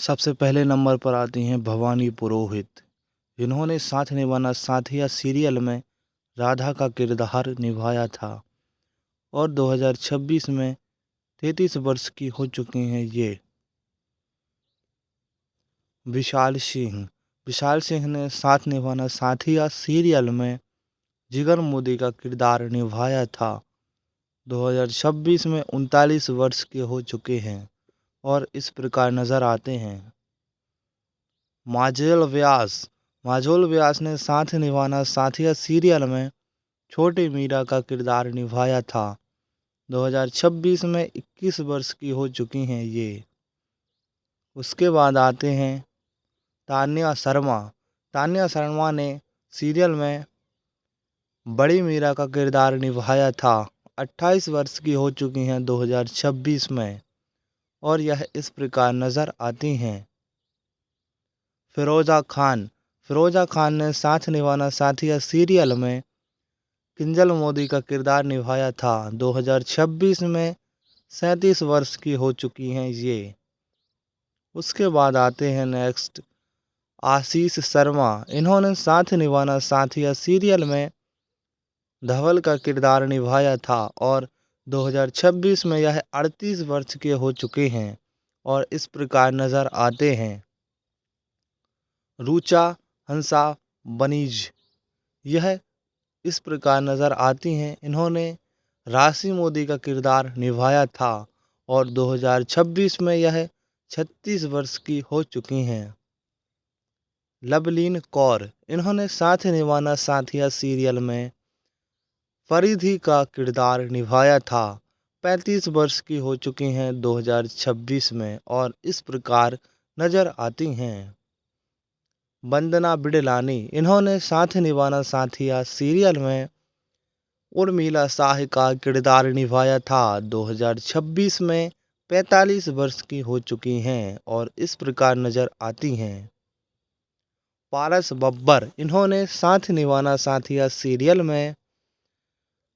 सबसे पहले नंबर पर आती हैं भवानी पुरोहित, जिन्होंने साथ निभाना साथिया सीरियल में राधा का किरदार निभाया था और 2026 में 33 वर्ष की हो चुकी हैं ये। विशाल सिंह विशाल सिंह ने साथ निभाना साथिया सीरियल में जिगर मोदी का किरदार निभाया था। 2026 में 39 वर्ष के हो चुके हैं और इस प्रकार नज़र आते हैं। माजोल व्यास ने साथ निभाना साथिया सीरियल में छोटी मीरा का किरदार निभाया था। 2026 में 21 वर्ष की हो चुकी हैं ये। उसके बाद आते हैं तान्या शर्मा ने सीरियल में बड़ी मीरा का किरदार निभाया था। 28 वर्ष की हो चुकी हैं 2026 में और यह इस प्रकार नज़र आती हैं। फिरोज़ा खान ने साथ निभाना साथिया सीरियल में किंजल मोदी का किरदार निभाया था। 2026 में 37 वर्ष की हो चुकी हैं ये। उसके बाद आते हैं नेक्स्ट आशीष शर्मा। इन्होंने साथ निभाना साथिया सीरियल में धवल का किरदार निभाया था और 2026 में यह 38 वर्ष के हो चुके हैं और इस प्रकार नज़र आते हैं। रुचा हंसा बनीज यह इस प्रकार नज़र आती हैं। इन्होंने राशि मोदी का किरदार निभाया था और 2026 में यह 36 वर्ष की हो चुकी हैं। लवलीन कौर इन्होंने साथ निभाना साथिया सीरियल में परिधि का किरदार निभाया था। 35 वर्ष की हो चुकी हैं 2026 में और इस प्रकार नज़र आती हैं। वंदना बिडलानी इन्होंने साथ निभाना साथिया सीरियल में उर्मिला शाह का किरदार निभाया था। 2026 में 45 वर्ष की हो चुकी हैं और इस प्रकार नज़र आती हैं। पारस बब्बर इन्होंने साथ निभाना साथिया सीरियल में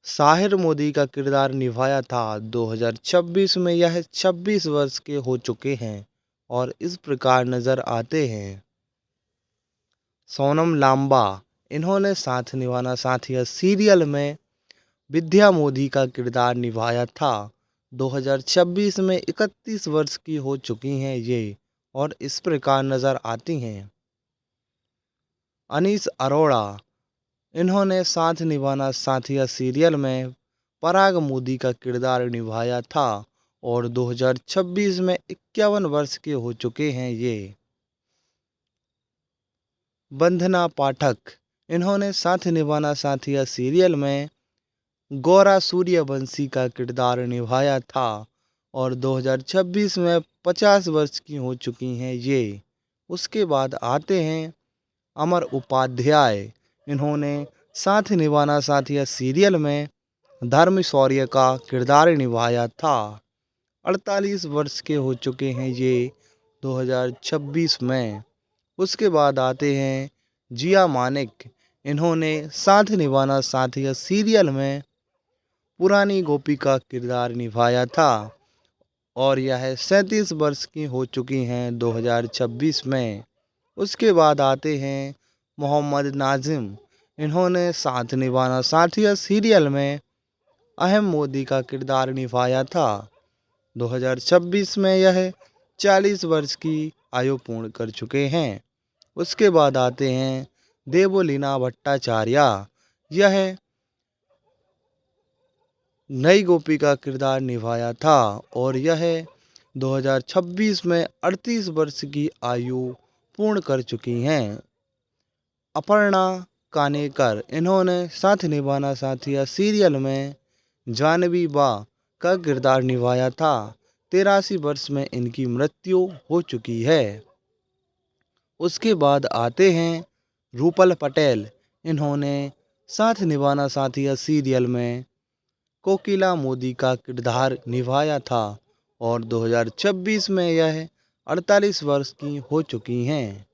साहिर मोदी का किरदार निभाया था। 2026 में यह 26 वर्ष के हो चुके हैं और इस प्रकार नज़र आते हैं। सोनम लांबा इन्होंने साथ निभाना साथिया सीरियल में विद्या मोदी का किरदार निभाया था। 2026 में 31 वर्ष की हो चुकी हैं ये और इस प्रकार नज़र आती हैं। अनीस अरोड़ा इन्होंने साथ निभाना साथिया सीरियल में पराग मोदी का किरदार निभाया था और 2026 में 51 वर्ष के हो चुके हैं ये। वंदना पाठक इन्होंने साथ निभाना साथिया सीरियल में गौरा सूर्यवंशी का किरदार निभाया था और 2026 में 50 वर्ष की हो चुकी हैं ये। उसके बाद आते हैं अमर उपाध्याय। इन्होंने साथ निभाना साथिया सीरियल में धर्म शौर्य का किरदार निभाया था। 48 वर्ष के हो चुके हैं ये 2026 में। उसके बाद आते हैं जिया मानिक। इन्होंने साथ निभाना साथिया सीरियल में पुरानी गोपी का किरदार निभाया था और यह 37 वर्ष की हो चुकी हैं 2026 में। उसके बाद आते हैं मोहम्मद नाजिम। इन्होंने साथ निभाना साथिया सीरियल में अहम मोदी का किरदार निभाया था। 2026 में यह 40 वर्ष की आयु पूर्ण कर चुके हैं। उसके बाद आते हैं देवोलीना भट्टाचार्य। यह नई गोपी का किरदार निभाया था और यह 2026 में 38 वर्ष की आयु पूर्ण कर चुकी हैं। अपर्णा कानेकर इन्होंने साथ निभाना साथिया सीरियल में जानवी बा का किरदार निभाया था। 83 वर्ष में इनकी मृत्यु हो चुकी है। उसके बाद आते हैं रूपल पटेल। इन्होंने साथ निभाना साथिया सीरियल में कोकिला मोदी का किरदार निभाया था और 2026 में यह 48 वर्ष की हो चुकी हैं।